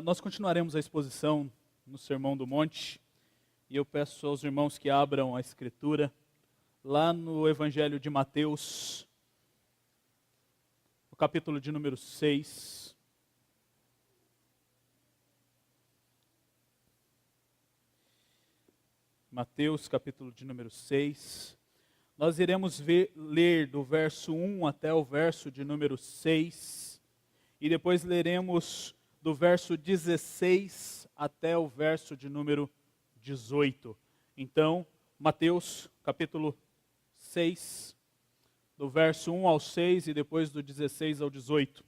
Nós continuaremos a exposição no Sermão do Monte, e eu peço aos irmãos que abram a Escritura, lá no Evangelho de Mateus, no capítulo de número 6. Mateus, capítulo de número 6. Nós iremos ler do verso 1 até o verso de número 6, e depois leremos do verso 16 até o verso de número 18. Então, Mateus, capítulo 6, do verso 1 ao 6 e depois do 16 ao 18.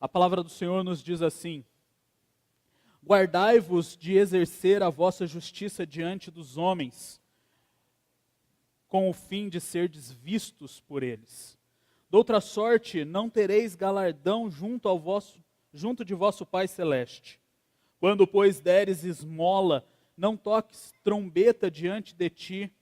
A palavra do Senhor nos diz assim: guardai-vos de exercer a vossa justiça diante dos homens, com o fim de serdes vistos por eles. Doutra sorte, não tereis galardão junto de vosso Pai Celeste. Quando, pois, deres esmola, não toques trombeta diante de ti,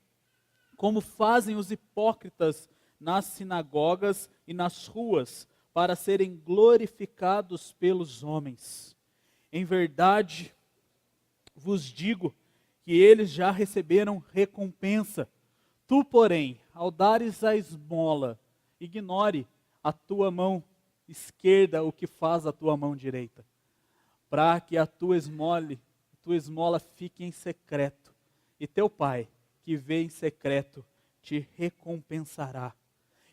como fazem os hipócritas nas sinagogas e nas ruas, para serem glorificados pelos homens. Em verdade, vos digo que eles já receberam recompensa. Tu, porém, ao dares a esmola, ignore a tua mão esquerda o que faz a tua mão direita, para que a tua esmola fique em secreto, e teu Pai, que vê em secreto, te recompensará.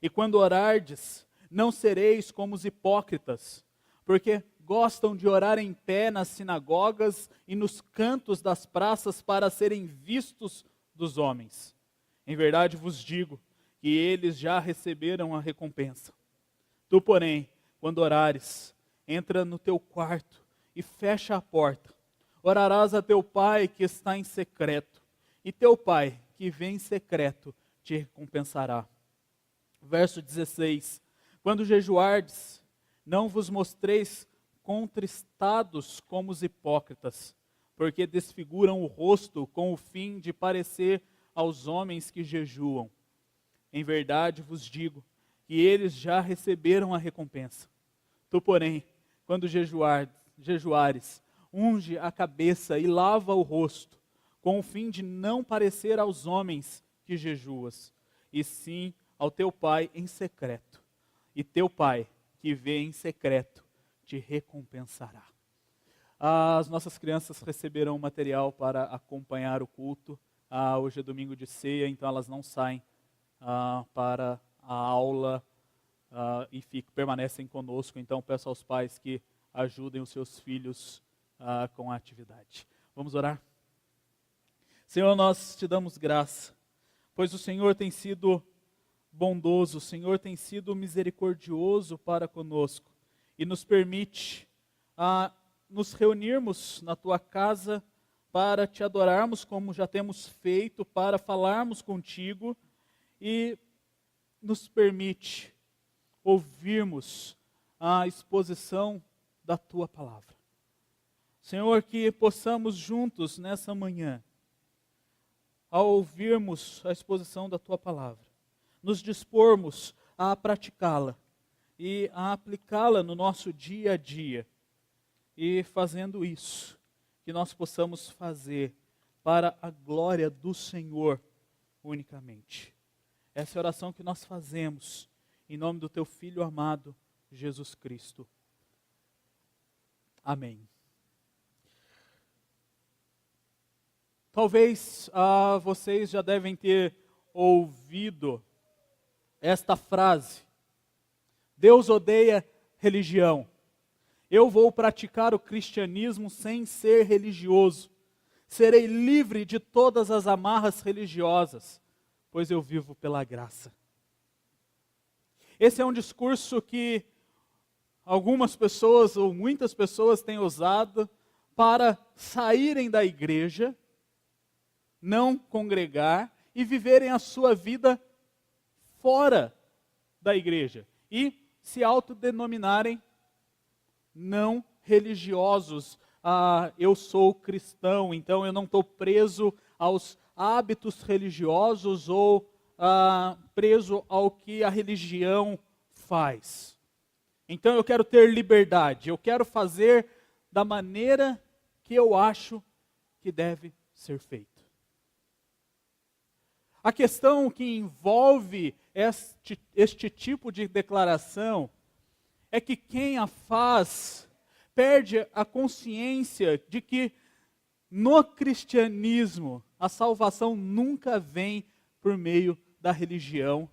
E quando orardes, não sereis como os hipócritas, porque gostam de orar em pé nas sinagogas e nos cantos das praças para serem vistos dos homens. Em verdade vos digo que eles já receberam a recompensa. Tu, porém, quando orares, entra no teu quarto e fecha a porta. Orarás a teu Pai que está em secreto, e teu Pai que vem em secreto te recompensará. Verso 16: quando jejuardes, não vos mostreis contristados como os hipócritas, porque desfiguram o rosto com o fim de parecer aos homens que jejuam. Em verdade vos digo que eles já receberam a recompensa. Tu, porém, quando jejuares, unge a cabeça e lava o rosto, com o fim de não parecer aos homens que jejuas, e sim ao teu Pai em secreto. E teu Pai, que vê em secreto, te recompensará. As nossas crianças receberão material para acompanhar o culto. Hoje é domingo de ceia, então elas não saem para a aula e permanecem conosco. Então peço aos pais que ajudem os seus filhos com a atividade. Vamos orar? Senhor, nós te damos graça, pois o Senhor tem sido bondoso, o Senhor tem sido misericordioso para conosco e nos permite nos reunirmos na tua casa para te adorarmos como já temos feito, para falarmos contigo, e nos permite ouvirmos a exposição da tua palavra. Senhor, que possamos juntos nessa manhã, ao ouvirmos a exposição da tua palavra, nos dispormos a praticá-la e a aplicá-la no nosso dia a dia, e fazendo isso, que nós possamos fazer para a glória do Senhor unicamente. Essa é a oração que nós fazemos em nome do teu Filho amado, Jesus Cristo. Amém. Talvez vocês já devem ter ouvido esta frase: Deus odeia religião. Eu vou praticar o cristianismo sem ser religioso. Serei livre de todas as amarras religiosas, pois eu vivo pela graça. Esse é um discurso que algumas pessoas, ou muitas pessoas, têm usado para saírem da igreja, não congregar e viverem a sua vida fora da igreja e se autodenominarem não religiosos. Eu sou cristão, então eu não estou preso aos hábitos religiosos ou preso ao que a religião faz. Então eu quero ter liberdade, eu quero fazer da maneira que eu acho que deve ser feito. A questão que envolve este tipo de declaração é que quem a faz perde a consciência de que no cristianismo a salvação nunca vem por meio da religião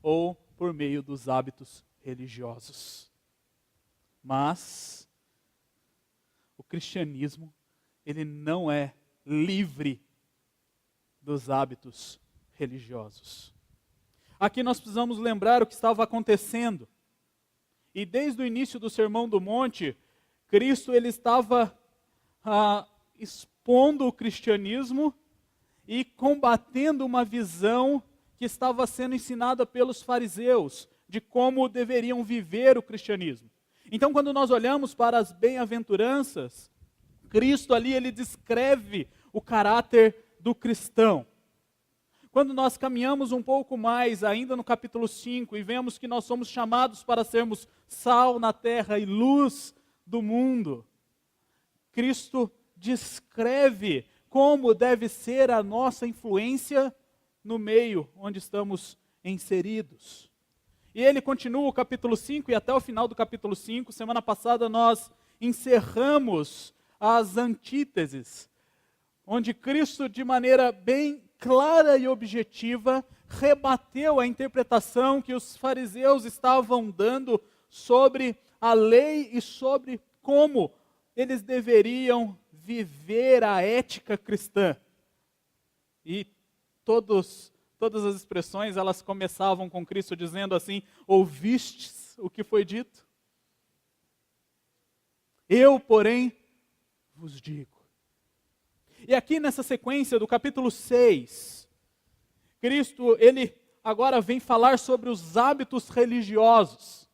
ou por meio dos hábitos religiosos. Mas o cristianismo, ele não é livre dos hábitos religiosos. Aqui nós precisamos lembrar o que estava acontecendo. E desde o início do Sermão do Monte, Cristo ele estava expondo o cristianismo e combatendo uma visão que estava sendo ensinada pelos fariseus de como deveriam viver o cristianismo. Então, quando nós olhamos para as bem-aventuranças, Cristo ali ele descreve o caráter do cristão. Quando nós caminhamos um pouco mais, ainda no capítulo 5, e vemos que nós somos chamados para sermos sal na terra e luz do mundo, Cristo descreve como deve ser a nossa influência no meio onde estamos inseridos. E ele continua o capítulo 5 e até o final do capítulo 5, semana passada nós encerramos as antíteses, onde Cristo de maneira bem clara e objetiva rebateu a interpretação que os fariseus estavam dando sobre a lei e sobre como eles deveriam viver a ética cristã. E todas as expressões, elas começavam com Cristo dizendo assim: ouvistes o que foi dito? Eu, porém, vos digo. E aqui nessa sequência do capítulo 6, Cristo, ele agora vem falar sobre os hábitos religiosos.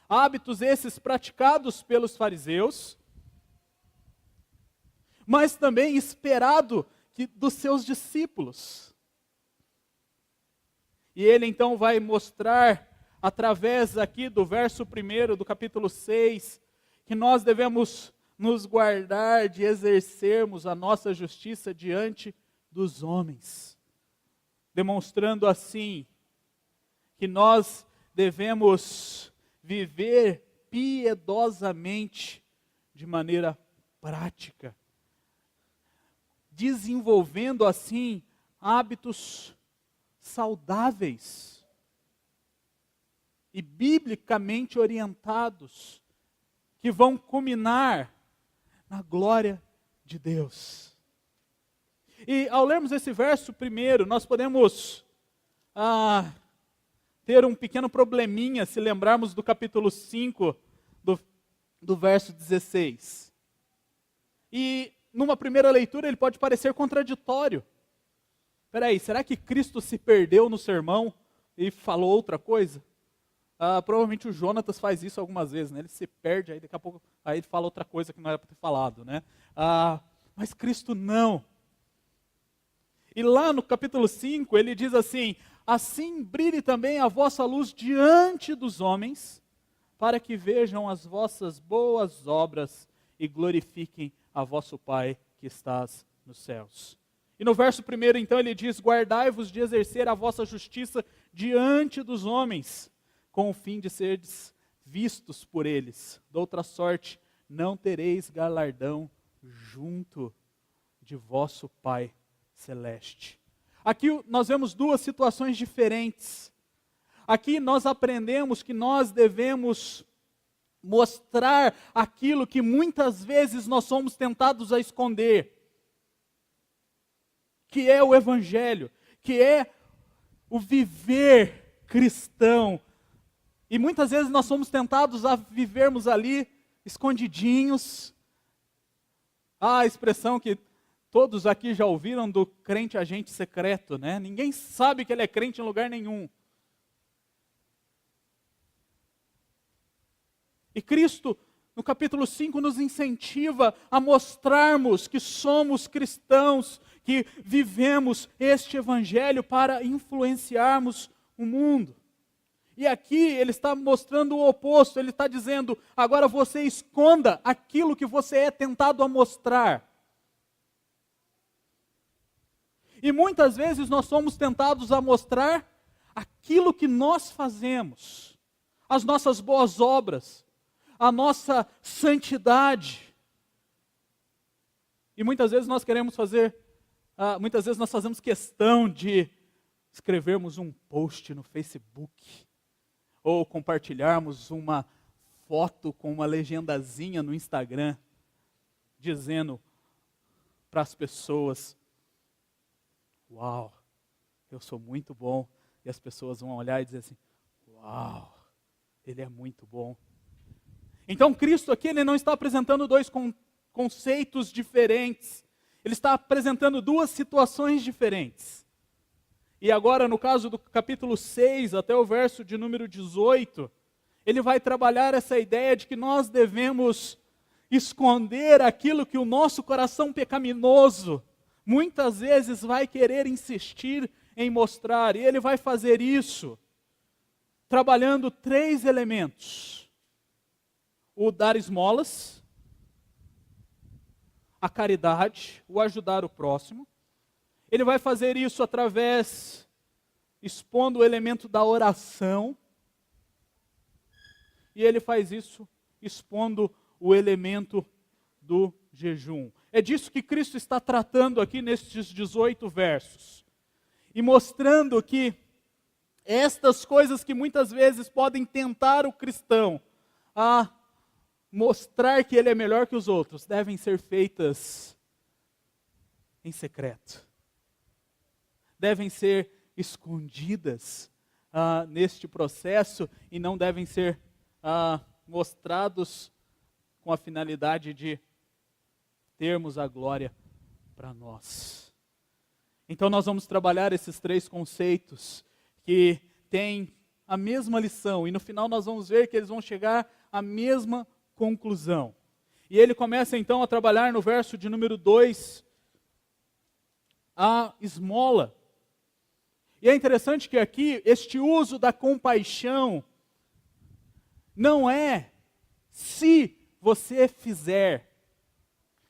Hábitos esses praticados pelos fariseus, mas também esperado dos seus discípulos. E ele então vai mostrar, através aqui do verso 1 do capítulo 6, que nós devemos nos guardar de exercermos a nossa justiça diante dos homens, demonstrando assim que nós devemos viver piedosamente de maneira prática, desenvolvendo assim hábitos saudáveis e biblicamente orientados, que vão culminar na glória de Deus. E ao lermos esse verso primeiro, nós podemos ter um pequeno probleminha se lembrarmos do capítulo 5, do verso 16. E numa primeira leitura ele pode parecer contraditório. Espera aí, será que Cristo se perdeu no sermão e falou outra coisa? Provavelmente o Jonatas faz isso algumas vezes, né? Ele se perde, aí daqui a pouco aí ele fala outra coisa que não era para ter falado, né? Mas Cristo não. E lá no capítulo 5 ele diz assim: assim brilhe também a vossa luz diante dos homens, para que vejam as vossas boas obras e glorifiquem a vosso Pai que estás nos céus. E no verso 1 então ele diz: guardai-vos de exercer a vossa justiça diante dos homens, com o fim de seres vistos por eles. De outra sorte, não tereis galardão junto de vosso Pai Celeste. Aqui nós vemos duas situações diferentes. Aqui nós aprendemos que nós devemos mostrar aquilo que muitas vezes nós somos tentados a esconder, que é o Evangelho, que é o viver cristão. E muitas vezes nós somos tentados a vivermos ali escondidinhos. A expressão que todos aqui já ouviram do crente agente secreto, né? Ninguém sabe que ele é crente em lugar nenhum. E Cristo, no capítulo 5, nos incentiva a mostrarmos que somos cristãos, que vivemos este Evangelho para influenciarmos o mundo. E aqui ele está mostrando o oposto, ele está dizendo, agora você esconda aquilo que você é tentado a mostrar. E muitas vezes nós somos tentados a mostrar aquilo que nós fazemos, as nossas boas obras, a nossa santidade. E muitas vezes nós fazemos questão de escrevermos um post no Facebook, ou compartilharmos uma foto com uma legendazinha no Instagram, dizendo para as pessoas, uau, eu sou muito bom. E as pessoas vão olhar e dizer assim, uau, ele é muito bom. Então Cristo aqui, ele não está apresentando dois conceitos diferentes. Ele está apresentando duas situações diferentes. E agora, no caso do capítulo 6, até o verso de número 18, ele vai trabalhar essa ideia de que nós devemos esconder aquilo que o nosso coração pecaminoso muitas vezes vai querer insistir em mostrar. E ele vai fazer isso trabalhando 3 elementos: o dar esmolas, a caridade, o ajudar o próximo. Ele vai fazer isso expondo o elemento da oração. E ele faz isso expondo o elemento do jejum. É disso que Cristo está tratando aqui nestes 18 versos. E mostrando que estas coisas que muitas vezes podem tentar o cristão a mostrar que ele é melhor que os outros, devem ser feitas em secreto. Devem ser escondidas neste processo e não devem ser mostrados com a finalidade de termos a glória para nós. Então nós vamos trabalhar esses 3 conceitos que têm a mesma lição e no final nós vamos ver que eles vão chegar à mesma conclusão. E ele começa então a trabalhar no verso de número 2, a esmola. E é interessante que aqui este uso da compaixão não é se você fizer.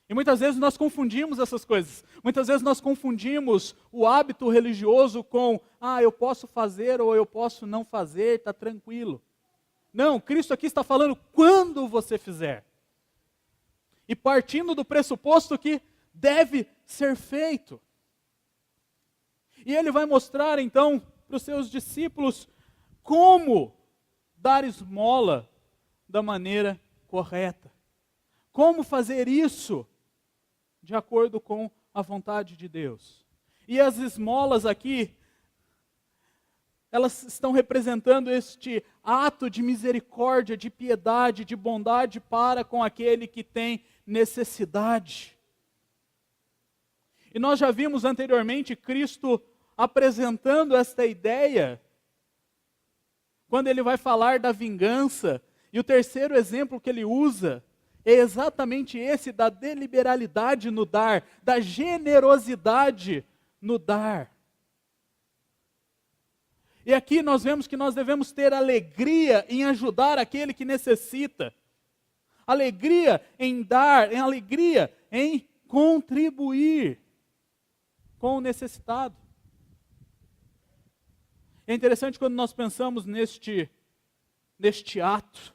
E muitas vezes nós confundimos essas coisas. Muitas vezes nós confundimos o hábito religioso com, eu posso fazer ou eu posso não fazer, está tranquilo. Não, Cristo aqui está falando quando você fizer. E partindo do pressuposto que deve ser feito. E ele vai mostrar então para os seus discípulos como dar esmola da maneira correta. Como fazer isso de acordo com a vontade de Deus. E as esmolas aqui, elas estão representando este ato de misericórdia, de piedade, de bondade para com aquele que tem necessidade. E nós já vimos anteriormente Cristo apresentando esta ideia, quando ele vai falar da vingança, e o terceiro exemplo que ele usa é exatamente esse da deliberalidade no dar, da generosidade no dar. E aqui nós vemos que nós devemos ter alegria em ajudar aquele que necessita, alegria em dar, alegria em contribuir com o necessitado. É interessante quando nós pensamos neste ato.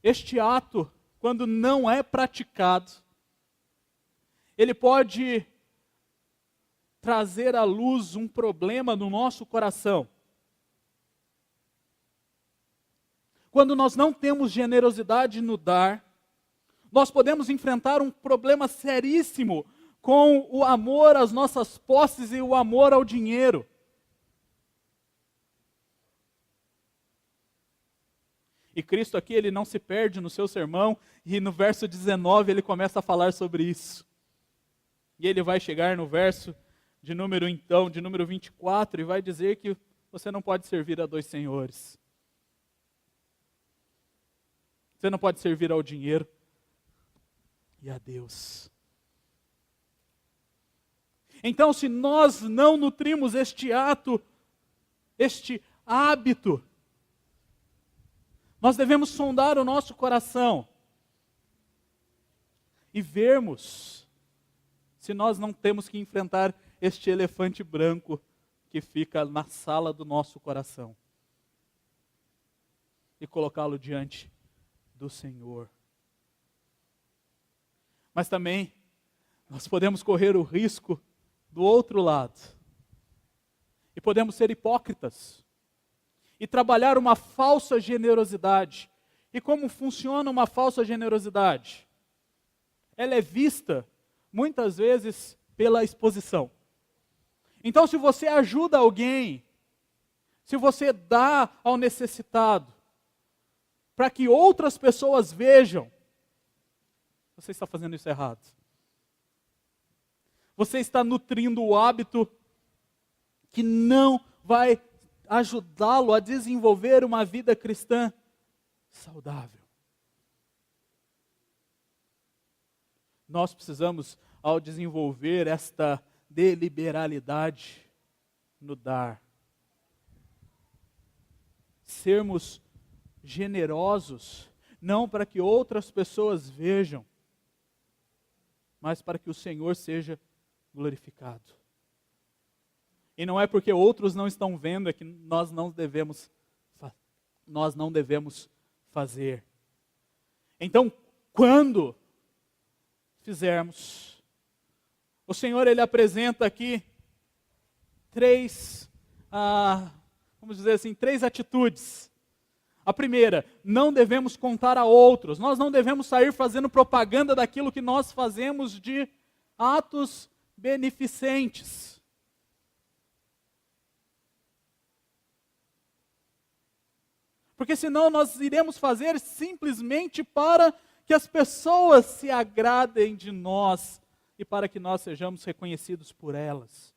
Este ato, quando não é praticado, ele pode trazer à luz um problema no nosso coração. Quando nós não temos generosidade no dar, nós podemos enfrentar um problema seríssimo com o amor às nossas posses e o amor ao dinheiro. E Cristo aqui, ele não se perde no seu sermão, e no verso 19 ele começa a falar sobre isso. E ele vai chegar no verso de número 24, e vai dizer que você não pode servir a 2 senhores. Você não pode servir ao dinheiro e a Deus. Então, se nós não nutrimos este ato este hábito. Nós devemos sondar o nosso coração e vermos se nós não temos que enfrentar este elefante branco que fica na sala do nosso coração e colocá-lo diante do Senhor. Mas também nós podemos correr o risco do outro lado e podemos ser hipócritas e trabalhar uma falsa generosidade. E como funciona uma falsa generosidade? Ela é vista, muitas vezes, pela exposição. Então, se você ajuda alguém, se você dá ao necessitado, para que outras pessoas vejam, você está fazendo isso errado. Você está nutrindo o hábito que não vai ajudá-lo a desenvolver uma vida cristã saudável. Nós precisamos, ao desenvolver esta deliberalidade no dar, sermos generosos, não para que outras pessoas vejam, mas para que o Senhor seja glorificado. E não é porque outros não estão vendo é que nós não devemos fazer. Então, quando fizermos, o Senhor ele apresenta aqui três atitudes. A primeira, não devemos contar a outros. Nós não devemos sair fazendo propaganda daquilo que nós fazemos de atos beneficentes. Porque senão nós iremos fazer simplesmente para que as pessoas se agradem de nós e para que nós sejamos reconhecidos por elas.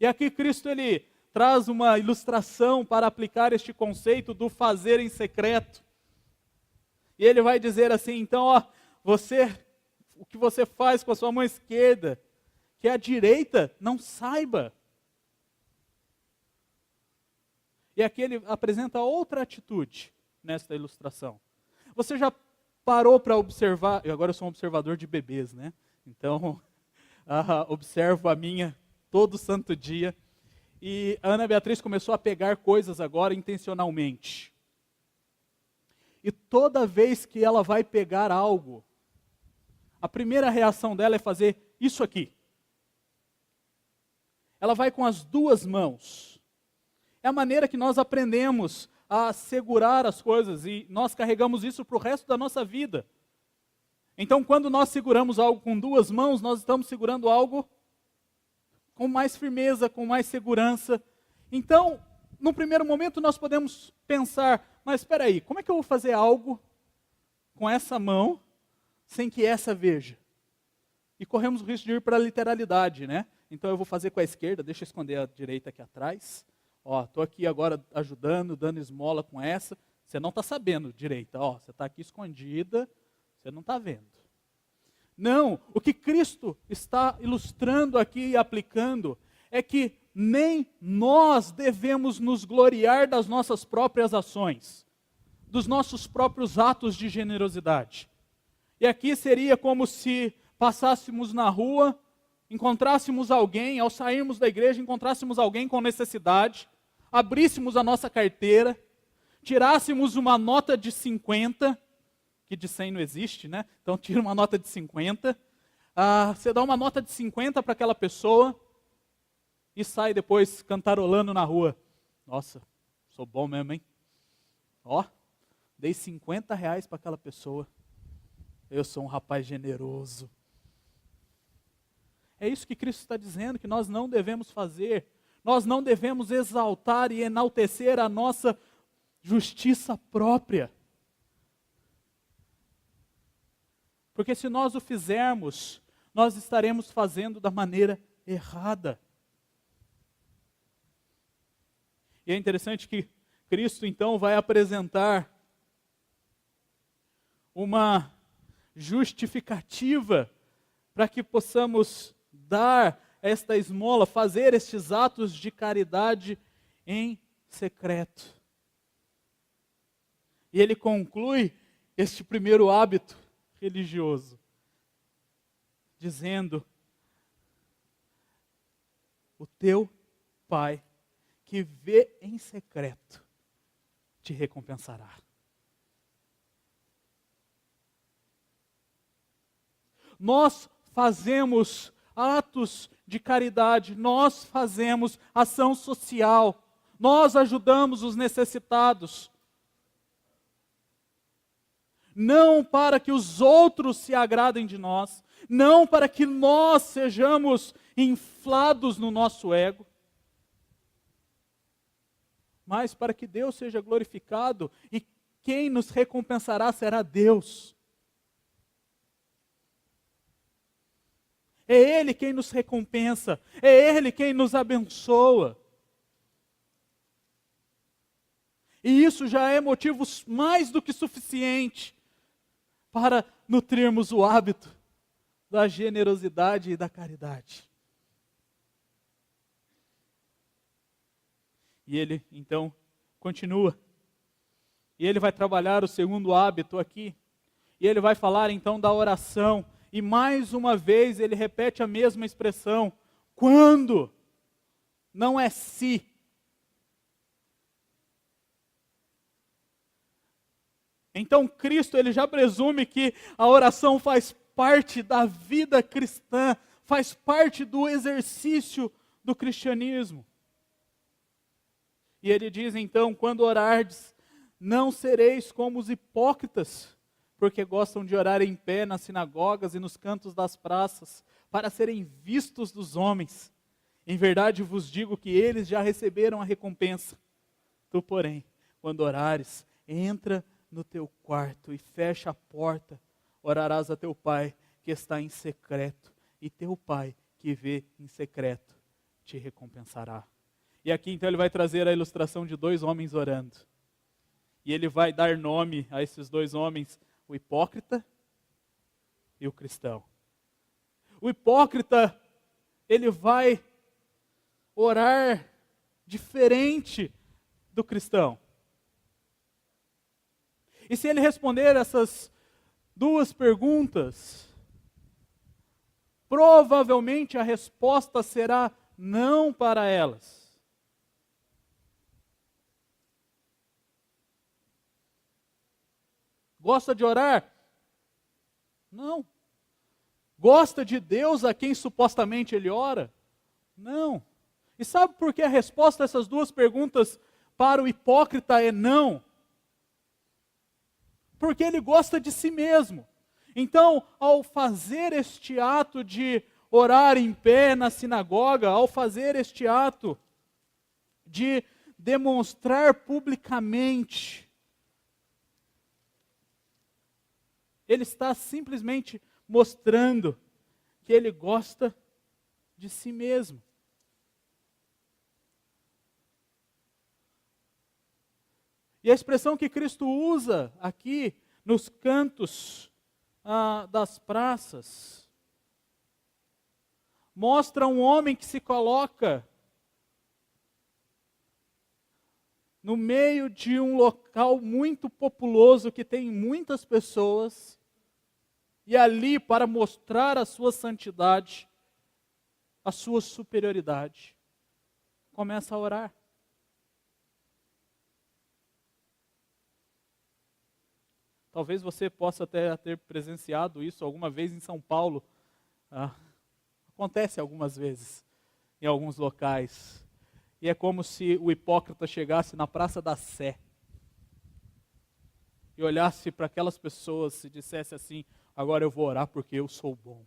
E aqui Cristo ele traz uma ilustração para aplicar este conceito do fazer em secreto. E ele vai dizer assim, então, o que você faz com a sua mão esquerda, que a direita não saiba. E aqui ele apresenta outra atitude nesta ilustração. Você já parou para observar, agora eu sou um observador de bebês, né? Então, observo a minha todo santo dia. E a Ana Beatriz começou a pegar coisas agora intencionalmente. E toda vez que ela vai pegar algo, a primeira reação dela é fazer isso aqui. Ela vai com as duas mãos. É a maneira que nós aprendemos a segurar as coisas e nós carregamos isso para o resto da nossa vida. Então, quando nós seguramos algo com duas mãos, nós estamos segurando algo com mais firmeza, com mais segurança. Então, no primeiro momento nós podemos pensar, mas espera aí, como é que eu vou fazer algo com essa mão sem que essa veja? E corremos o risco de ir para a literalidade, né? Então eu vou fazer com a esquerda, deixa eu esconder a direita aqui atrás. Estou aqui agora ajudando, dando esmola com essa. Você não está sabendo direita, você está aqui escondida, você não está vendo. Não, o que Cristo está ilustrando aqui e aplicando é que nem nós devemos nos gloriar das nossas próprias ações, dos nossos próprios atos de generosidade. E aqui seria como se passássemos na rua, encontrássemos alguém, ao sairmos da igreja, encontrássemos alguém com necessidade, abríssemos a nossa carteira, tirássemos uma nota de 50, que de 100 não existe, né? Então tira uma nota de 50, você dá uma nota de 50 para aquela pessoa e sai depois cantarolando na rua. Nossa, sou bom mesmo, hein? Dei 50 reais para aquela pessoa. Eu sou um rapaz generoso. É isso que Cristo está dizendo, que nós não devemos fazer. Nós não devemos exaltar e enaltecer a nossa justiça própria. Porque se nós o fizermos, nós estaremos fazendo da maneira errada. E é interessante que Cristo então vai apresentar uma justificativa para que possamos dar esta esmola, fazer estes atos de caridade em secreto. E ele conclui este primeiro hábito religioso, dizendo: o teu Pai, que vê em secreto, te recompensará. Nós fazemos atos de caridade, nós fazemos ação social, nós ajudamos os necessitados, não para que os outros se agradem de nós, não para que nós sejamos inflados no nosso ego, mas para que Deus seja glorificado e quem nos recompensará será Deus. É Ele quem nos recompensa, é Ele quem nos abençoa. E isso já é motivo mais do que suficiente para nutrirmos o hábito da generosidade e da caridade. E ele, então, continua. E ele vai trabalhar o segundo hábito aqui. E ele vai falar, então, da oração. E mais uma vez ele repete a mesma expressão. Quando? Não é se. Então Cristo, ele já presume que a oração faz parte da vida cristã, faz parte do exercício do cristianismo. E ele diz então, quando orardes, não sereis como os hipócritas, porque gostam de orar em pé nas sinagogas e nos cantos das praças, para serem vistos dos homens. Em verdade vos digo que eles já receberam a recompensa. Tu, porém, quando orares, entra no teu quarto e fecha a porta, orarás a teu Pai que está em secreto, e teu Pai que vê em secreto te recompensará. E aqui então ele vai trazer a ilustração de dois homens orando. E ele vai dar nome a esses dois homens, o hipócrita e o cristão. O hipócrita, ele vai orar diferente do cristão. E se ele responder essas duas perguntas, provavelmente a resposta será não para elas. Gosta de orar? Não. Gosta de Deus a quem supostamente ele ora? Não. E sabe por que a resposta a essas duas perguntas para o hipócrita é não? Porque ele gosta de si mesmo. Então, ao fazer este ato de orar em pé na sinagoga, ao fazer este ato de demonstrar publicamente, ele está simplesmente mostrando que ele gosta de si mesmo. E a expressão que Cristo usa aqui nos cantos das praças mostra um homem que se coloca no meio de um local muito populoso que tem muitas pessoas, e ali, para mostrar a sua santidade, a sua superioridade, começa a orar. Talvez você possa até ter presenciado isso alguma vez em São Paulo. Acontece algumas vezes, em alguns locais. E é como se o hipócrita chegasse na Praça da Sé e olhasse para aquelas pessoas e dissesse assim: agora eu vou orar porque eu sou bom.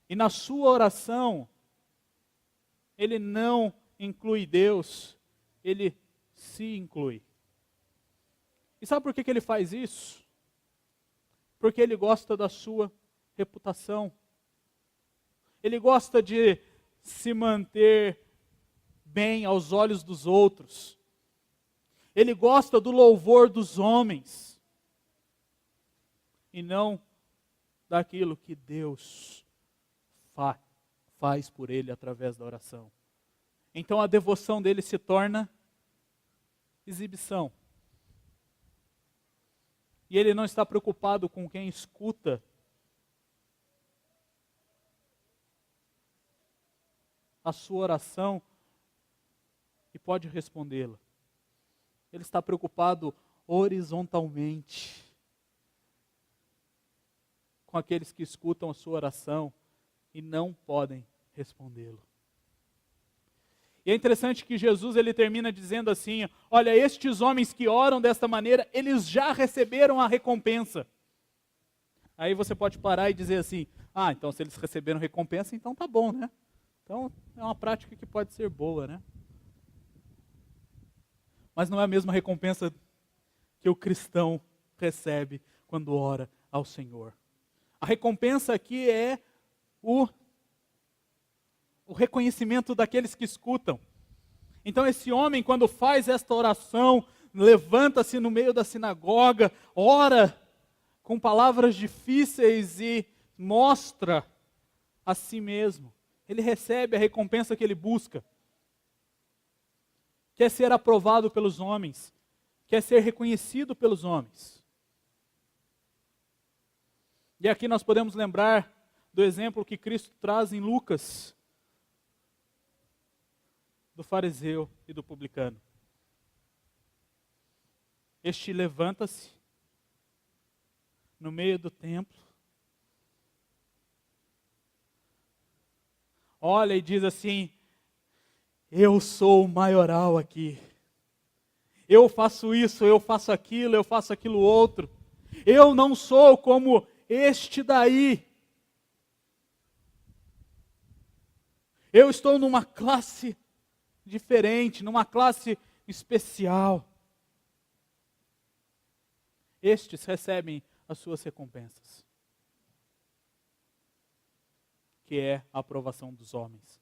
E na sua oração, ele não inclui Deus, ele se inclui. E sabe por que ele faz isso? Porque ele gosta da sua reputação. Ele gosta de se manter bem aos olhos dos outros. Ele gosta do louvor dos homens. E não daquilo que Deus faz por ele através da oração. Então a devoção dele se torna exibição. E ele não está preocupado com quem escuta a sua oração e pode respondê-la. Ele está preocupado horizontalmente com aqueles que escutam a sua oração e não podem respondê-lo. E é interessante que Jesus ele termina dizendo assim: olha, estes homens que oram desta maneira, eles já receberam a recompensa. Aí você pode parar e dizer assim: ah, então se eles receberam recompensa, então tá bom, né? Então é uma prática que pode ser boa, né? Mas não é a mesma recompensa que o cristão recebe quando ora ao Senhor. A recompensa aqui é o reconhecimento daqueles que escutam. Então esse homem, quando faz esta oração, levanta-se no meio da sinagoga, ora com palavras difíceis e mostra a si mesmo. Ele recebe a recompensa que ele busca. Quer ser aprovado pelos homens, quer ser reconhecido pelos homens. E aqui nós podemos lembrar do exemplo que Cristo traz em Lucas, do fariseu e do publicano. Este levanta-se no meio do templo, olha e diz assim: eu sou o maioral aqui. Eu faço isso, eu faço aquilo outro. Eu não sou como este daí. Eu estou numa classe diferente, numa classe especial. Estes recebem as suas recompensas, que é a aprovação dos homens.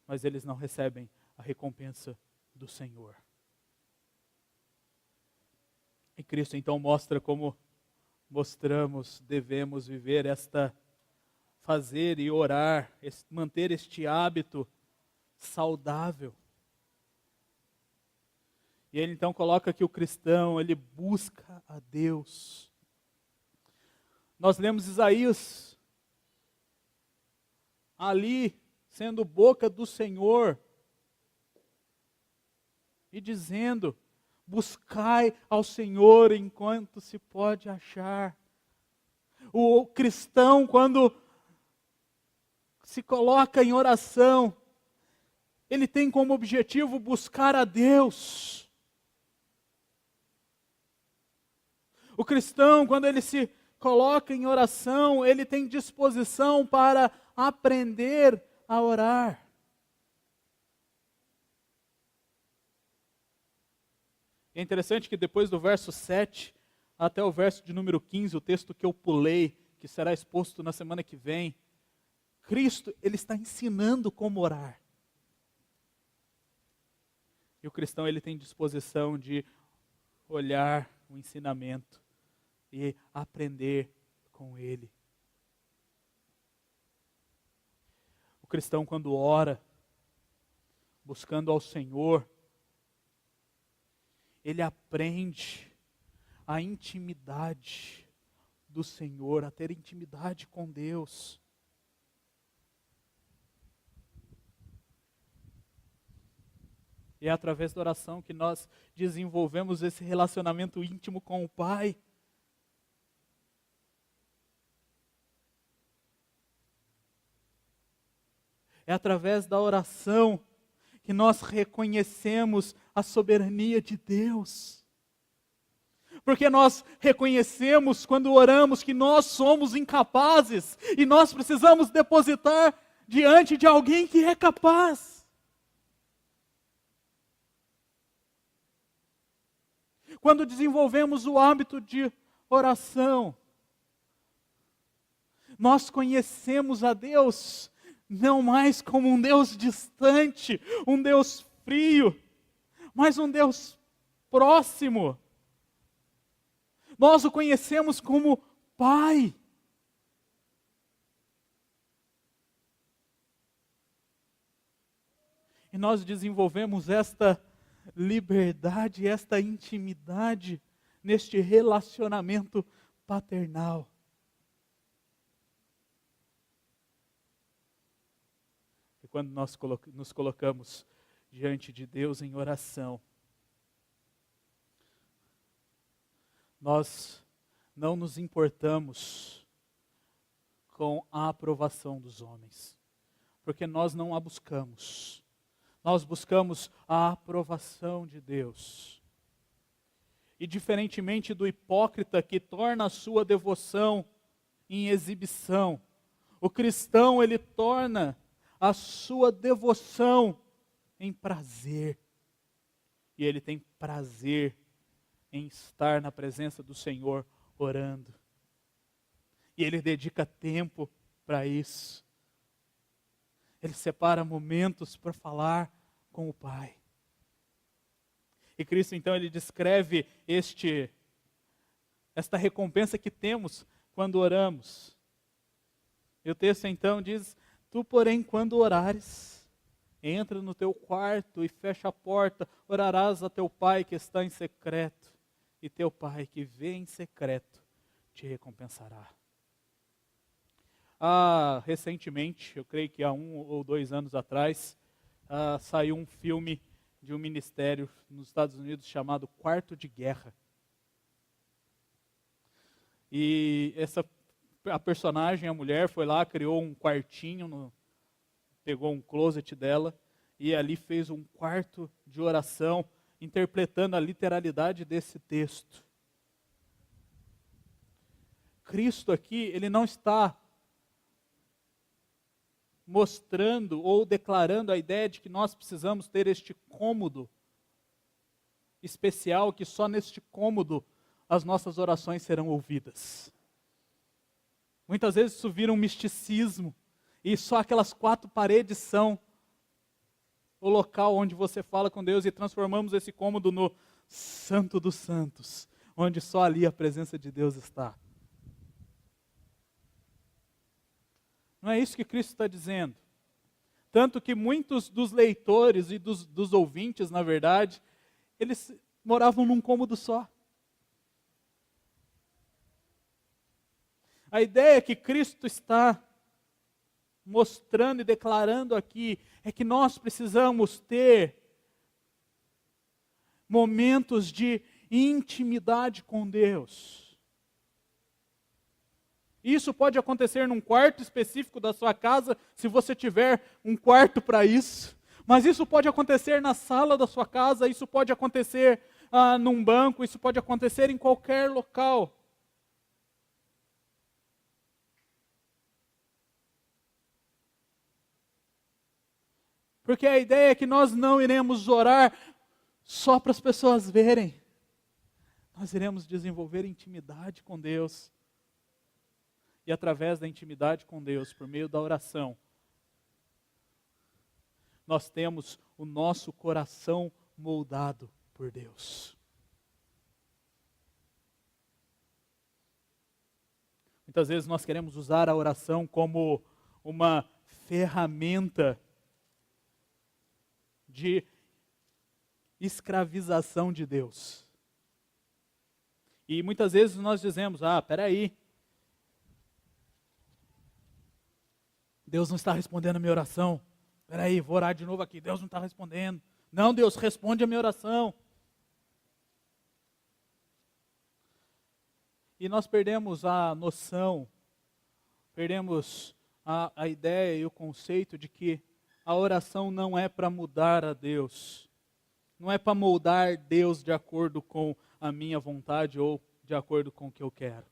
Mas eles não recebem a recompensa do Senhor. E Cristo então mostra como devemos viver fazer e orar, manter este hábito saudável. E ele então coloca que o cristão, ele busca a Deus. Nós lemos Isaías, ali, sendo boca do Senhor, e dizendo: buscai ao Senhor enquanto se pode achar. O cristão, quando se coloca em oração, ele tem como objetivo buscar a Deus. O cristão, quando ele se coloca em oração, ele tem disposição para aprender a orar. É interessante que depois do verso 7 até o verso de número 15, o texto que eu pulei, que será exposto na semana que vem, Cristo, ele está ensinando como orar. E o cristão, ele tem disposição de olhar o ensinamento e aprender com ele. O cristão, quando ora, buscando ao Senhor, ele aprende a intimidade do Senhor, a ter intimidade com Deus. E é através da oração que nós desenvolvemos esse relacionamento íntimo com o Pai. É através da oração que nós reconhecemos a soberania de Deus. Porque nós reconhecemos, quando oramos, que nós somos incapazes e nós precisamos depositar diante de alguém que é capaz. Quando desenvolvemos o hábito de oração, nós conhecemos a Deus não mais como um Deus distante, um Deus frio, mas um Deus próximo. Nós o conhecemos como Pai. E E nós desenvolvemos esta liberdade, esta intimidade neste relacionamento paternal. E quando nós nos colocamos diante de Deus em oração, nós não nos importamos com a aprovação dos homens, porque nós não a buscamos. Nós buscamos a aprovação de Deus. E diferentemente do hipócrita que torna a sua devoção em exibição, o cristão, ele torna a sua devoção em prazer. E ele tem prazer em estar na presença do Senhor orando. E ele dedica tempo para isso. Ele separa momentos para falar com o Pai. E Cristo então ele descreve esta recompensa que temos quando oramos. E o texto então diz: tu, porém, quando orares, entra no teu quarto e fecha a porta, orarás a teu Pai que está em secreto, e teu Pai que vê em secreto te recompensará. Recentemente, eu creio que há 1 ou 2 anos atrás, saiu um filme de um ministério nos Estados Unidos chamado Quarto de Guerra. E a personagem, a mulher, foi lá, criou um quartinho, pegou um closet dela e ali fez um quarto de oração, interpretando a literalidade desse texto. Cristo aqui, ele não está mostrando ou declarando a ideia de que nós precisamos ter este cômodo especial, que só neste cômodo as nossas orações serão ouvidas. Muitas vezes isso vira um misticismo, e só aquelas 4 paredes são o local onde você fala com Deus, e transformamos esse cômodo no Santo dos Santos, onde só ali a presença de Deus está. Não é isso que Cristo está dizendo. Tanto que muitos dos leitores e dos ouvintes, na verdade, eles moravam num cômodo só. A ideia que Cristo está mostrando e declarando aqui é que nós precisamos ter momentos de intimidade com Deus. Isso pode acontecer num quarto específico da sua casa, se você tiver um quarto para isso. Mas isso pode acontecer na sala da sua casa, isso pode acontecer num banco, isso pode acontecer em qualquer local. Porque a ideia é que nós não iremos orar só para as pessoas verem. Nós iremos desenvolver intimidade com Deus. E através da intimidade com Deus, por meio da oração, nós temos o nosso coração moldado por Deus. Muitas vezes nós queremos usar a oração como uma ferramenta de escravização de Deus. E muitas vezes nós dizemos: peraí, Deus não está respondendo a minha oração. Peraí, vou orar de novo aqui, Deus não está respondendo. Não, Deus, responde a minha oração. E nós perdemos a noção, perdemos a ideia e o conceito de que a oração não é para mudar a Deus. Não é para moldar Deus de acordo com a minha vontade ou de acordo com o que eu quero.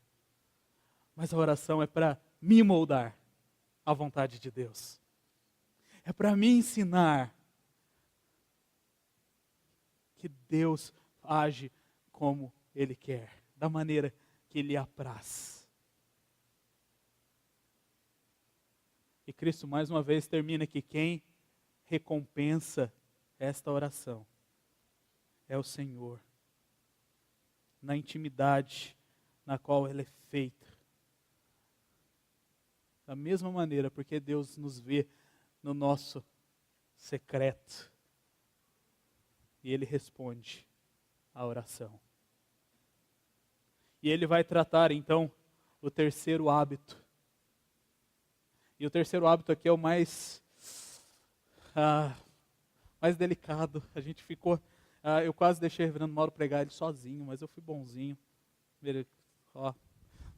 Mas a oração é para me moldar à vontade de Deus. É para me ensinar que Deus age como Ele quer, da maneira que Ele apraz. E Cristo mais uma vez termina que quem recompensa esta oração é o Senhor, na intimidade na qual ela é feita. Da mesma maneira, porque Deus nos vê no nosso secreto. e ele responde à oração. E ele vai tratar então o terceiro hábito. E o terceiro hábito aqui é o mais delicado. A gente ficou, eu quase deixei o reverendo Mauro pregar ele sozinho, mas eu fui bonzinho.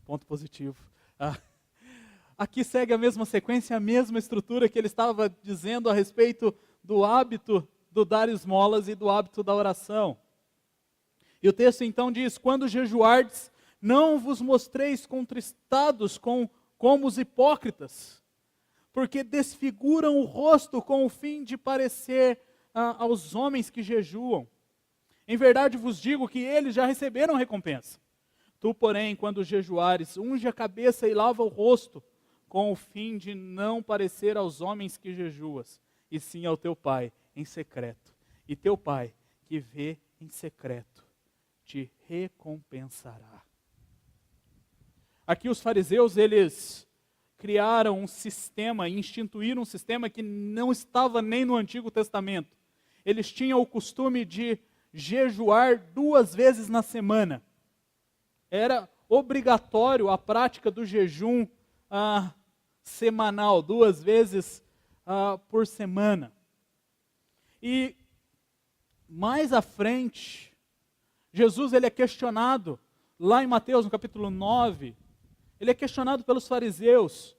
Ponto positivo. Aqui segue a mesma sequência, a mesma estrutura que ele estava dizendo a respeito do hábito do dar esmolas e do hábito da oração. E o texto então diz: quando jejuardes, não vos mostreis contristados como os hipócritas, porque desfiguram o rosto com o fim de parecer aos homens que jejuam. Em verdade vos digo que eles já receberam recompensa. Tu, porém, quando jejuares, unge a cabeça e lava o rosto, com o fim de não parecer aos homens que jejuas, e sim ao teu Pai em secreto. E teu Pai, que vê em secreto, te recompensará. Aqui os fariseus, eles criaram um sistema, instituíram um sistema que não estava nem no Antigo Testamento. Eles tinham o costume de jejuar 2 vezes na semana. Era obrigatório a prática do jejum semanal, 2 vezes por semana. E mais à frente, Jesus ele é questionado, lá em Mateus, no capítulo 9, ele é questionado pelos fariseus,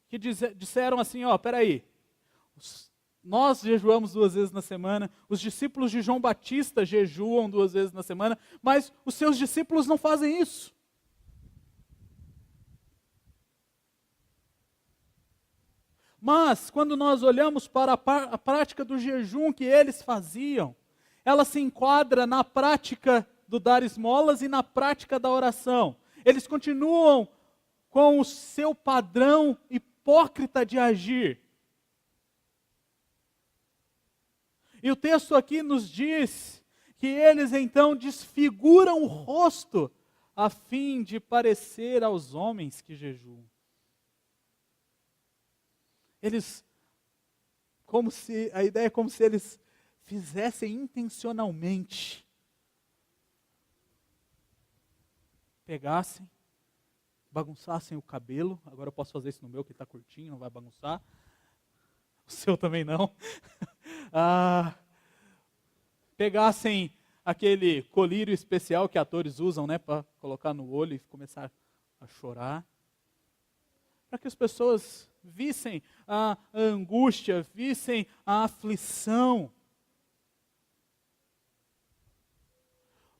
que disseram assim, peraí, nós jejuamos 2 vezes na semana, os discípulos de João Batista jejuam 2 vezes na semana, mas os seus discípulos não fazem isso. Mas, quando nós olhamos para a prática do jejum que eles faziam, ela se enquadra na prática do dar esmolas e na prática da oração. Eles continuam com o seu padrão hipócrita de agir. E o texto aqui nos diz que eles então desfiguram o rosto a fim de parecer aos homens que jejuam. A ideia é como se eles fizessem intencionalmente. Pegassem, bagunçassem o cabelo. Agora eu posso fazer isso no meu, que está curtinho, não vai bagunçar. O seu também não. Pegassem aquele colírio especial que atores usam, para colocar no olho e começar a chorar. Para que as pessoas vissem a angústia, vissem a aflição.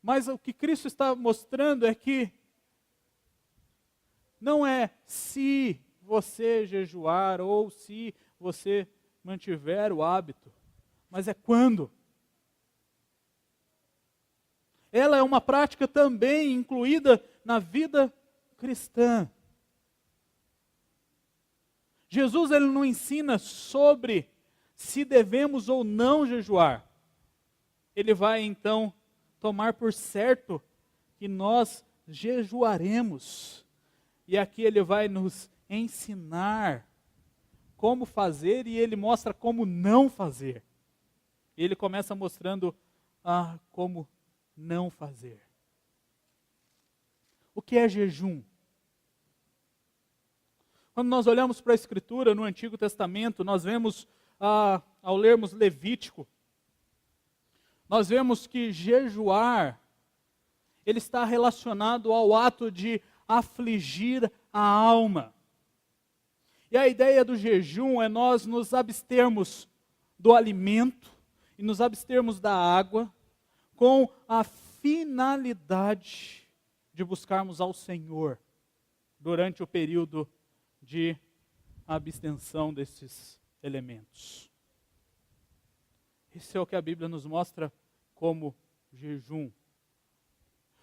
Mas o que Cristo está mostrando é que não é se você jejuar ou se você mantiver o hábito, mas é quando. Ela é uma prática também incluída na vida cristã. Jesus ele não ensina sobre se devemos ou não jejuar. Ele vai então tomar por certo que nós jejuaremos. E aqui ele vai nos ensinar como fazer e ele mostra como não fazer. Ele começa mostrando como não fazer. O que é jejum? Quando nós olhamos para a Escritura no Antigo Testamento, nós vemos, ao lermos Levítico, nós vemos que jejuar, ele está relacionado ao ato de afligir a alma. E a ideia do jejum é nós nos abstermos do alimento e nos abstermos da água com a finalidade de buscarmos ao Senhor durante o período de abstenção desses elementos. Isso é o que a Bíblia nos mostra como jejum.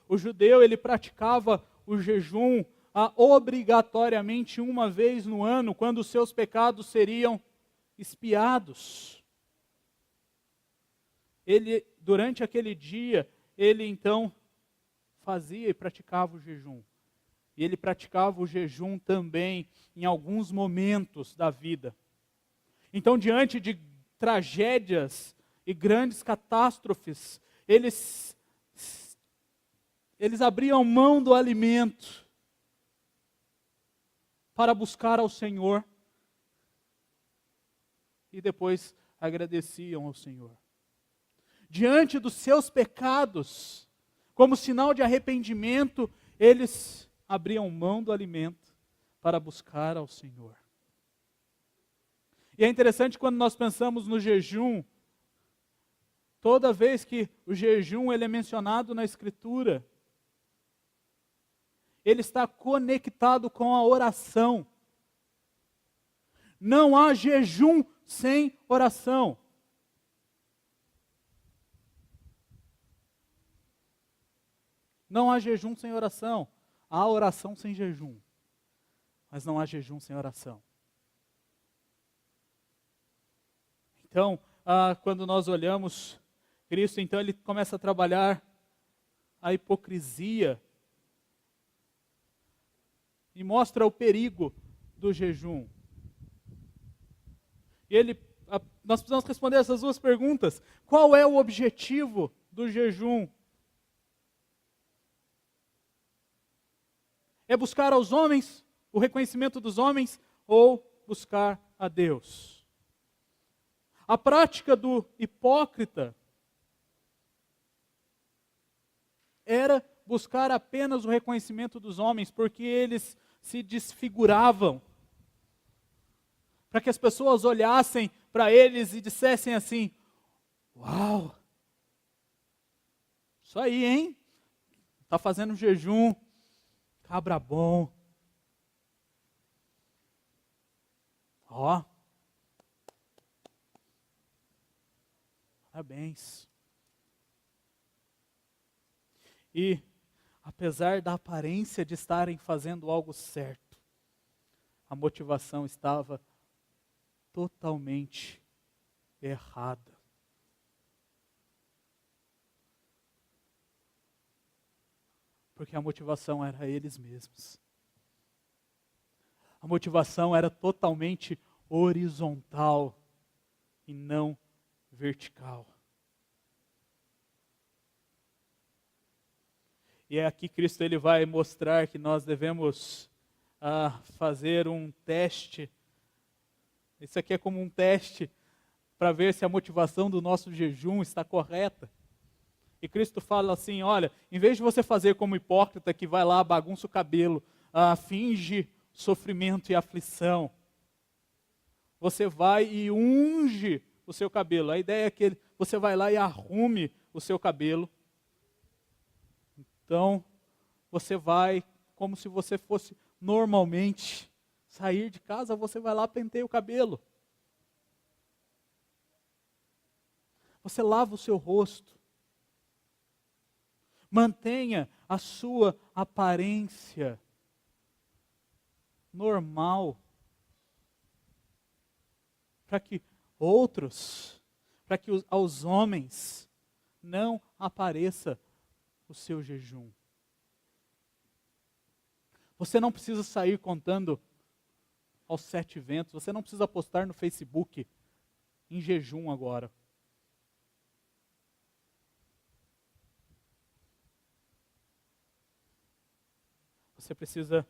O judeu, ele praticava o jejum obrigatoriamente 1 vez no ano, quando os seus pecados seriam expiados. Ele, durante aquele dia, ele então fazia e praticava o jejum. E ele praticava o jejum também em alguns momentos da vida. Então, diante de tragédias e grandes catástrofes, eles abriam mão do alimento para buscar ao Senhor e depois agradeciam ao Senhor. Diante dos seus pecados, como sinal de arrependimento, eles abriam mão do alimento para buscar ao Senhor. E é interessante quando nós pensamos no jejum, toda vez que o jejum ele é mencionado na Escritura, ele está conectado com a oração. Não há jejum sem oração. Não há jejum sem oração. Há oração sem jejum. Mas não há jejum sem oração. Então, quando nós olhamos Cristo, então ele começa a trabalhar a hipocrisia e mostra o perigo do jejum. E nós precisamos responder essas duas perguntas. Qual é o objetivo do jejum? É buscar aos homens, o reconhecimento dos homens, ou buscar a Deus? A prática do hipócrita era buscar apenas o reconhecimento dos homens, porque eles se desfiguravam, para que as pessoas olhassem para eles e dissessem assim: uau, isso aí, hein? Está fazendo jejum, cabra bom. Ó, parabéns. E, apesar da aparência de estarem fazendo algo certo, a motivação estava totalmente errada. Porque a motivação era eles mesmos. A motivação era totalmente horizontal e não vertical. E é aqui Cristo ele vai mostrar que nós devemos fazer um teste. Isso aqui é como um teste para ver se a motivação do nosso jejum está correta. E Cristo fala assim: olha, em vez de você fazer como hipócrita que vai lá, bagunça o cabelo, finge sofrimento e aflição, você vai e unge o seu cabelo. A ideia é que você vai lá e arrume o seu cabelo. Então, você vai como se você fosse normalmente sair de casa, você vai lá, penteia o cabelo. Você lava o seu rosto. Mantenha a sua aparência normal, para que aos homens não apareça o seu jejum. Você não precisa sair contando aos 7 ventos, você não precisa postar no Facebook em jejum agora. Você precisa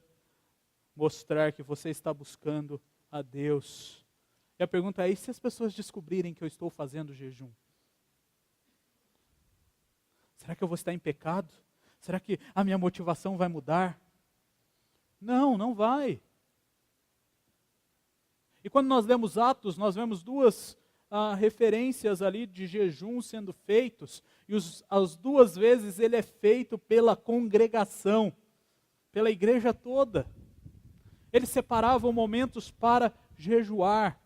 mostrar que você está buscando a Deus. E a pergunta é: e se as pessoas descobrirem que eu estou fazendo jejum? Será que eu vou estar em pecado? Será que a minha motivação vai mudar? Não, não vai. E quando nós lemos Atos, nós vemos duas referências ali de jejum sendo feitos, e as duas vezes ele é feito pela congregação, pela igreja toda. Eles separavam momentos para jejuar.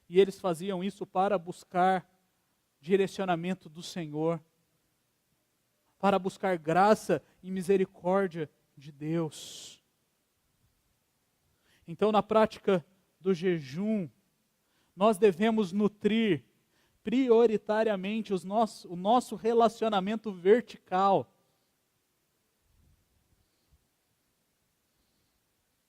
E eles faziam isso para buscar direcionamento do Senhor, para buscar graça e misericórdia de Deus. Então, na prática do jejum, nós devemos nutrir prioritariamente o nosso relacionamento vertical.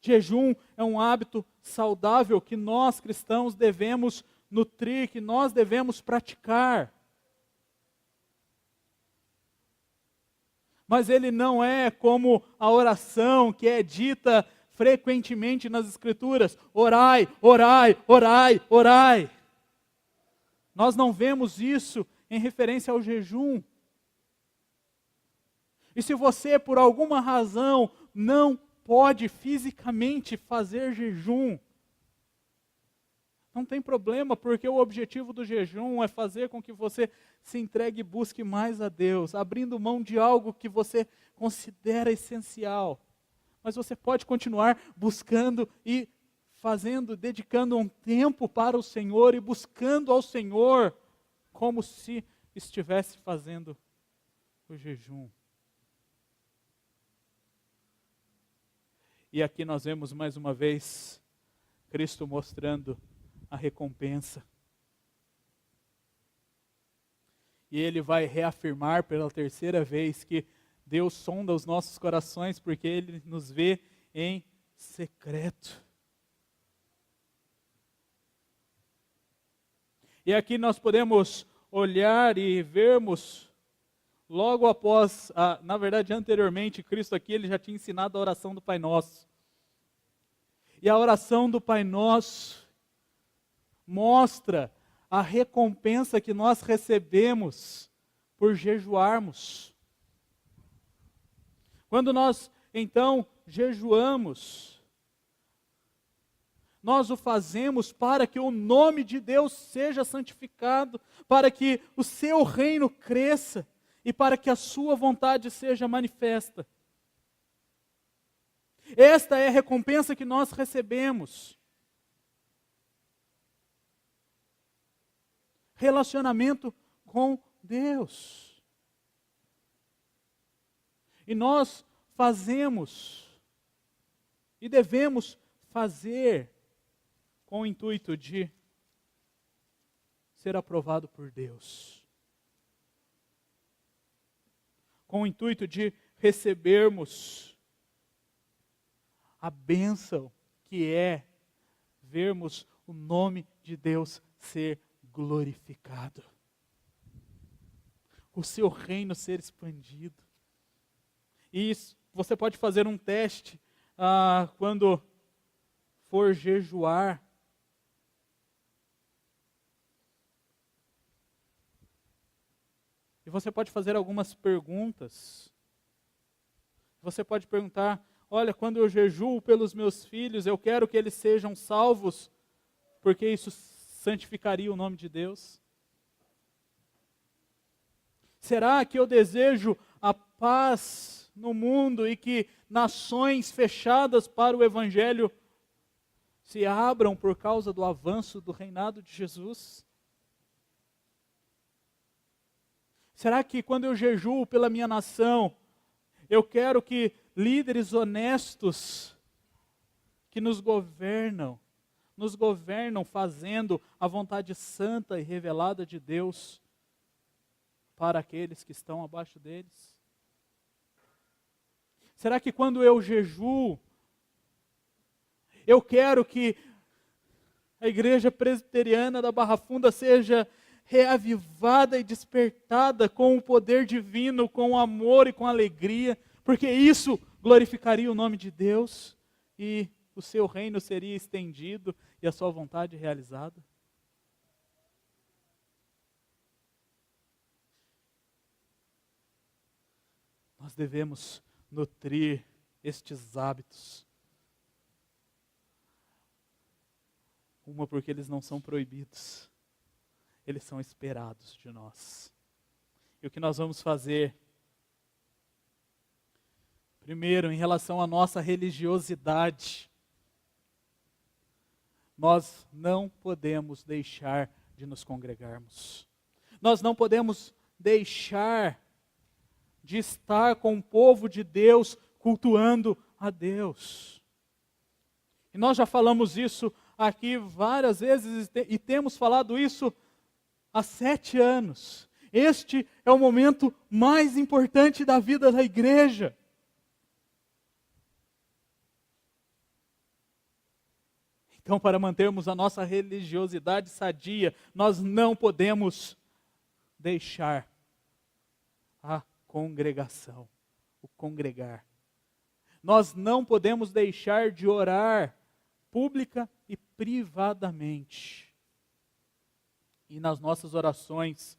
Jejum é um hábito saudável que nós cristãos devemos nutrir, que nós devemos praticar. Mas ele não é como a oração que é dita frequentemente nas Escrituras: orai, orai, orai, orai. Nós não vemos isso em referência ao jejum. E se você, por alguma razão, não pode fisicamente fazer jejum, não tem problema, porque o objetivo do jejum é fazer com que você se entregue e busque mais a Deus, abrindo mão de algo que você considera essencial. Mas você pode continuar buscando e fazendo, dedicando um tempo para o Senhor e buscando ao Senhor como se estivesse fazendo o jejum. E aqui nós vemos mais uma vez Cristo mostrando a recompensa. E ele vai reafirmar pela terceira vez que Deus sonda os nossos corações porque Ele nos vê em secreto. E aqui nós podemos olhar e vermos, logo após, na verdade anteriormente, Cristo aqui ele já tinha ensinado a oração do Pai Nosso. E a oração do Pai Nosso mostra a recompensa que nós recebemos por jejuarmos. Quando nós, então, jejuamos, nós o fazemos para que o nome de Deus seja santificado, para que o seu reino cresça e para que a sua vontade seja manifesta. Esta é a recompensa que nós recebemos. Relacionamento com Deus. E nós fazemos e devemos fazer com o intuito de ser aprovado por Deus. Com o intuito de recebermos a bênção que é vermos o nome de Deus ser glorificado. O seu reino ser expandido. E isso, você pode fazer um teste quando for jejuar. E você pode fazer algumas perguntas. Você pode perguntar: olha, quando eu jejuo pelos meus filhos, eu quero que eles sejam salvos, porque isso santificaria o nome de Deus? Será que eu desejo a paz no mundo e que nações fechadas para o Evangelho se abram por causa do avanço do reinado de Jesus? Será que quando eu jejuo pela minha nação, eu quero que líderes honestos que nos governam fazendo a vontade santa e revelada de Deus para aqueles que estão abaixo deles? Será que quando eu jejuo, eu quero que a igreja presbiteriana da Barra Funda seja reavivada e despertada com o poder divino, com o amor e com a alegria, porque isso glorificaria o nome de Deus e o seu reino seria estendido e a sua vontade realizada? Nós devemos nutrir estes hábitos. Uma, porque eles não são proibidos. Eles são esperados de nós. E o que nós vamos fazer? Primeiro, em relação à nossa religiosidade, nós não podemos deixar de nos congregarmos. Nós não podemos deixar de estar com o povo de Deus, cultuando a Deus. E nós já falamos isso aqui várias vezes e temos falado isso há 7 anos. Este é o momento mais importante da vida da igreja. Então, para mantermos a nossa religiosidade sadia, nós não podemos deixar a congregação, o congregar. Nós não podemos deixar de orar pública e privadamente. E nas nossas orações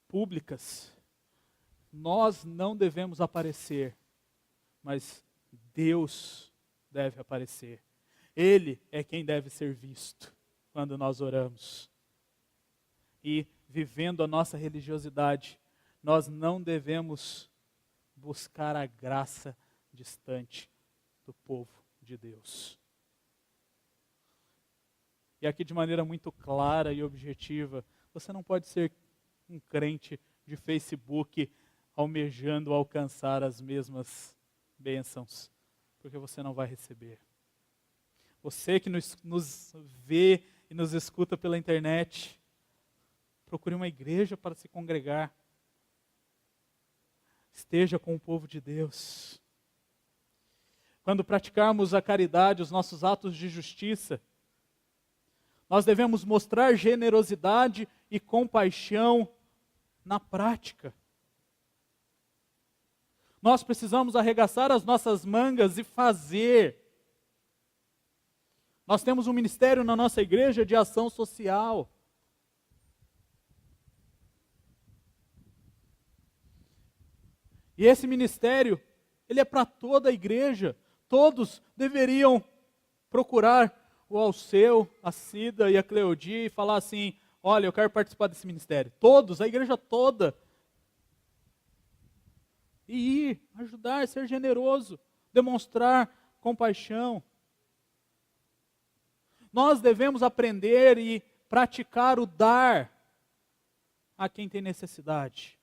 públicas, nós não devemos aparecer, mas Deus deve aparecer. Ele é quem deve ser visto quando nós oramos. E vivendo a nossa religiosidade, nós não devemos buscar a graça distante do povo de Deus. E aqui de maneira muito clara e objetiva, você não pode ser um crente de Facebook almejando alcançar as mesmas bênçãos, porque você não vai receber. Você que nos vê e nos escuta pela internet, procure uma igreja para se congregar. Esteja com o povo de Deus. Quando praticarmos a caridade, os nossos atos de justiça, nós devemos mostrar generosidade e compaixão na prática. Nós precisamos arregaçar as nossas mangas e fazer. Nós temos um ministério na nossa igreja de ação social. E esse ministério, ele é para toda a igreja. Todos deveriam procurar o Alceu, a Cida e a Cleodi e falar assim: olha, eu quero participar desse ministério. Todos, a igreja toda. E ir, ajudar, ser generoso, demonstrar compaixão. Nós devemos aprender e praticar o dar a quem tem necessidade.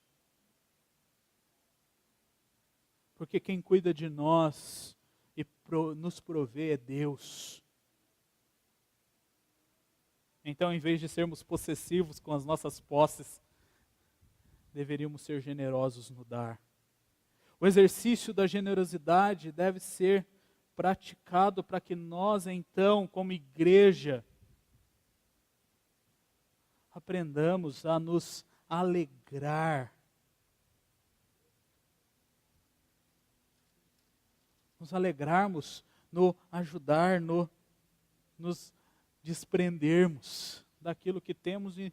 Porque quem cuida de nós e nos provê é Deus. Então, em vez de sermos possessivos com as nossas posses, deveríamos ser generosos no dar. O exercício da generosidade deve ser praticado para que nós, então, como igreja, aprendamos a nos alegrar. Nos alegrarmos no ajudar, no nos desprendermos daquilo que temos e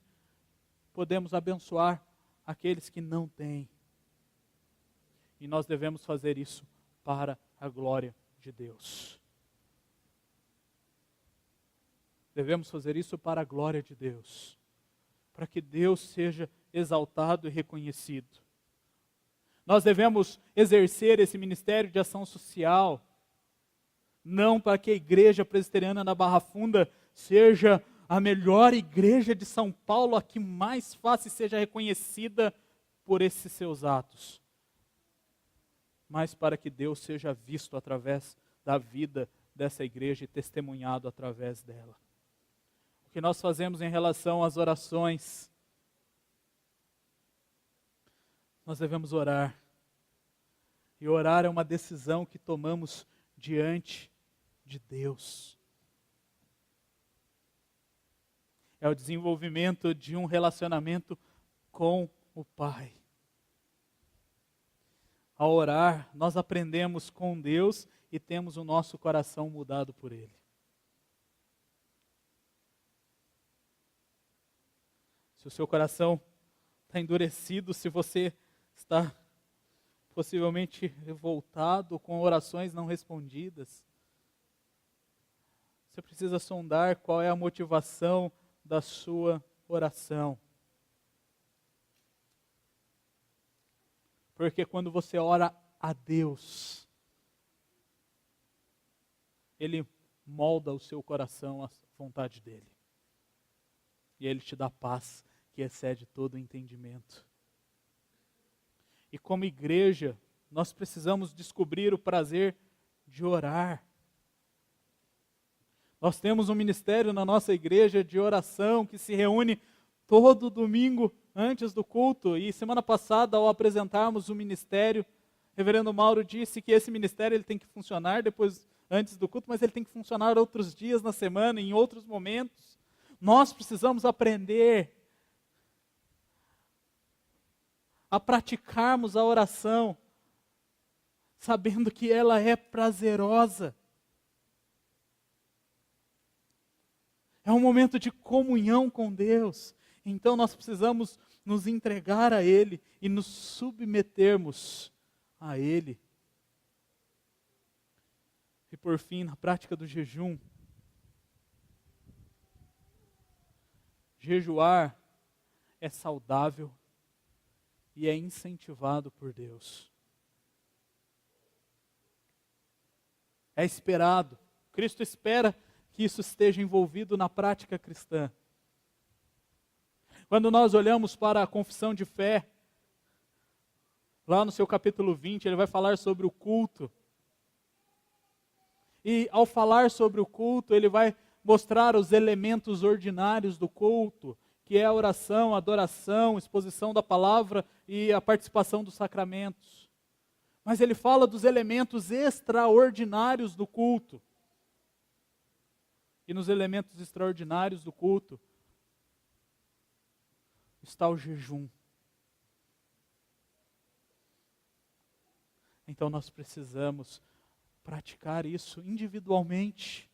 podemos abençoar aqueles que não têm. E nós devemos fazer isso para a glória de Deus. Devemos fazer isso para a glória de Deus, para que Deus seja exaltado e reconhecido. Nós devemos exercer esse ministério de ação social, não para que a igreja presbiteriana da Barra Funda seja a melhor igreja de São Paulo, a que mais fácil seja reconhecida por esses seus atos, mas para que Deus seja visto através da vida dessa igreja e testemunhado através dela. O que nós fazemos em relação às orações? Nós devemos orar. E orar é uma decisão que tomamos diante de Deus. É o desenvolvimento de um relacionamento com o Pai. Ao orar, nós aprendemos com Deus e temos o nosso coração mudado por Ele. Se o seu coração está endurecido, se você está possivelmente revoltado com orações não respondidas, você precisa sondar qual é a motivação da sua oração. Porque quando você ora a Deus, Ele molda o seu coração à vontade dEle. E Ele te dá paz que excede todo o entendimento. E como igreja, nós precisamos descobrir o prazer de orar. Nós temos um ministério na nossa igreja de oração que se reúne todo domingo antes do culto. E semana passada, ao apresentarmos o ministério, o reverendo Mauro disse que esse ministério ele tem que funcionar depois antes do culto, mas ele tem que funcionar outros dias na semana, em outros momentos. Nós precisamos aprender a praticarmos a oração, sabendo que ela é prazerosa. É um momento de comunhão com Deus. Então nós precisamos nos entregar a Ele e nos submetermos a Ele. E por fim, na prática do jejum, jejuar é saudável e é incentivado por Deus. É esperado. Cristo espera que isso esteja envolvido na prática cristã. Quando nós olhamos para a confissão de fé, lá no seu capítulo 20, ele vai falar sobre o culto. E ao falar sobre o culto, ele vai mostrar os elementos ordinários do culto, que é a oração, a adoração, exposição da palavra e a participação dos sacramentos. Mas ele fala dos elementos extraordinários do culto. E nos elementos extraordinários do culto está o jejum. Então nós precisamos praticar isso individualmente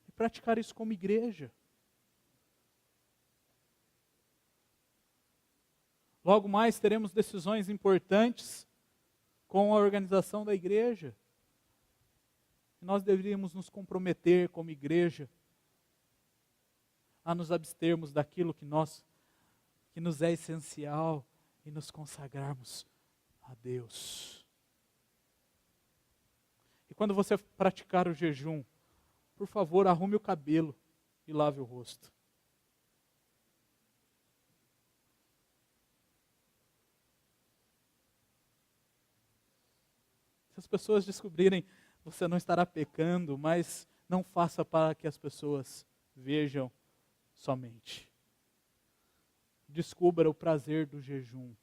e praticar isso como igreja. Logo mais teremos decisões importantes com a organização da igreja. Nós deveríamos nos comprometer como igreja a nos abstermos daquilo que nos é essencial e nos consagrarmos a Deus. E quando você praticar o jejum, por favor, arrume o cabelo e lave o rosto. Se as pessoas descobrirem, você não estará pecando, mas não faça para que as pessoas vejam somente. Descubra o prazer do jejum,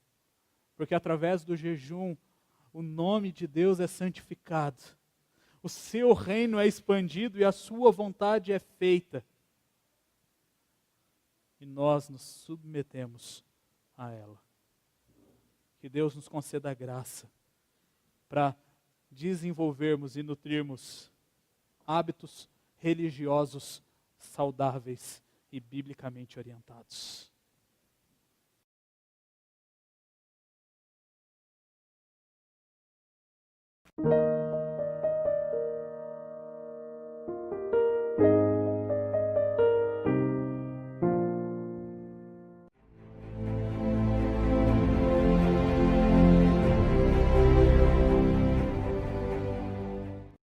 porque através do jejum, o nome de Deus é santificado, o seu reino é expandido e a sua vontade é feita. E nós nos submetemos a ela. Que Deus nos conceda a graça para desenvolvermos e nutrirmos hábitos religiosos saudáveis e biblicamente orientados.